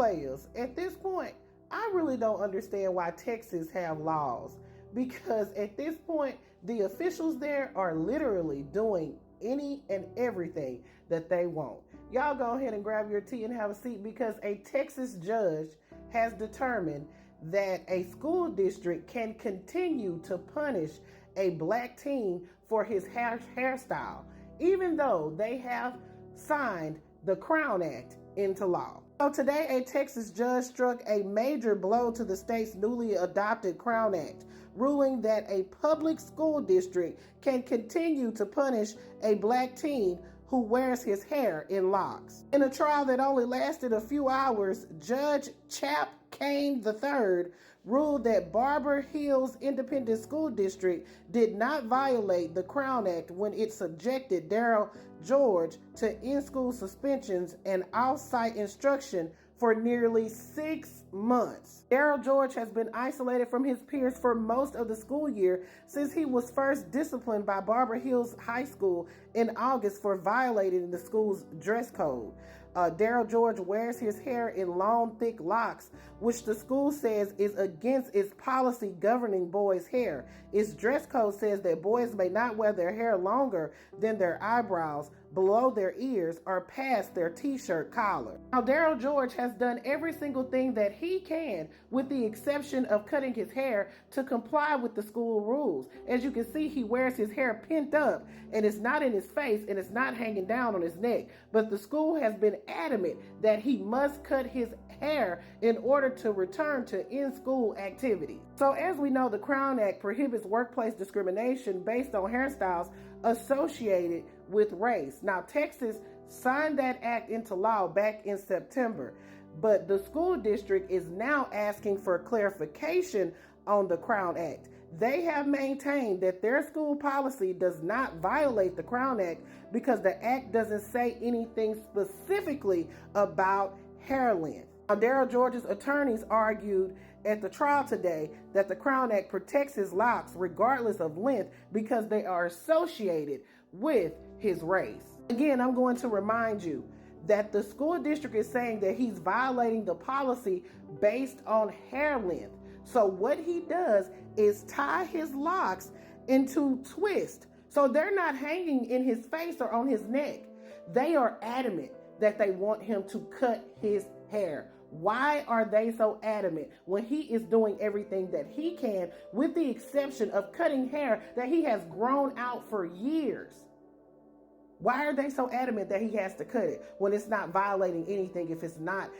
players, at this point, I really don't understand why Texas have laws, because at this point, the officials there are literally doing any and everything that they want. Y'all go ahead and grab your tea and have a seat, because a Texas judge has determined that a school district can continue to punish a black teen for his hairstyle, even though they have signed the Crown Act into law. So today, a Texas judge struck a major blow to the state's newly adopted Crown Act, ruling that a public school district can continue to punish a black teen who wears his hair in locks. In a trial that only lasted a few hours, Judge Chap Kane III ruled that Barber Hills Independent School District did not violate the Crown Act when it subjected Daryl George to in-school suspensions and off-site instruction for nearly 6 months. Daryl George has been isolated from his peers for most of the school year since he was first disciplined by Barber Hills High School in August for violating the school's dress code. Daryl George wears his hair in long, thick locks, which the school says is against its policy governing boys' hair. Its dress code says that boys may not wear their hair longer than their eyebrows, below their ears, or past their t-shirt collar. Now, Daryl George has done every single thing that he can, with the exception of cutting his hair, to comply with the school rules. As you can see, he wears his hair pinned up, and it's not in his face, and it's not hanging down on his neck. But the school has been adamant that he must cut his hair in order to return to in-school activities. So as we know, the Crown Act prohibits workplace discrimination based on hairstyles associated with race. Now, Texas signed that act into law back in September, but the school district is now asking for clarification on the Crown Act. They have maintained that their school policy does not violate the Crown Act because the act doesn't say anything specifically about hair length. Now, Daryl George's attorneys argued at the trial today that the Crown Act protects his locks regardless of length because they are associated with his race. Again, I'm going to remind you that the school district is saying that he's violating the policy based on hair length. So what he does is tie his locks into twists. So they're not hanging in his face or on his neck. They are adamant that they want him to cut his hair. Why are they so adamant when he is doing everything that he can, with the exception of cutting hair that he has grown out for years? Why are they so adamant that he has to cut it when it's not violating anything, if it's not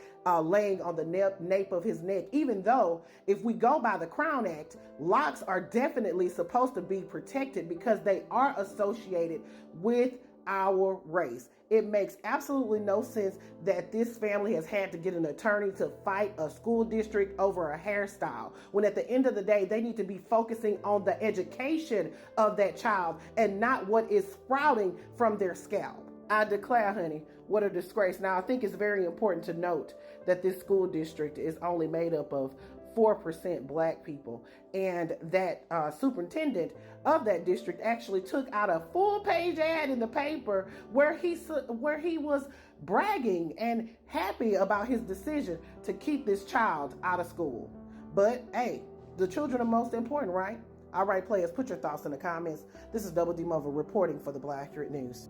laying on the nape of his neck? Even though, if we go by the Crown Act, locks are definitely supposed to be protected because they are associated with our race. It makes absolutely no sense that this family has had to get an attorney to fight a school district over a hairstyle, when at the end of the day, they need to be focusing on the education of that child and not what is sprouting from their scalp. I declare, honey, what a disgrace. Now, I think it's very important to note that this school district is only made up of 4% black people, and that superintendent of that district actually took out a full-page ad in the paper where he was bragging and happy about his decision to keep this child out of school. But hey, the children are most important, right? All right, players, put your thoughts in the comments. This is Double D Mova reporting for the Black Accurate News.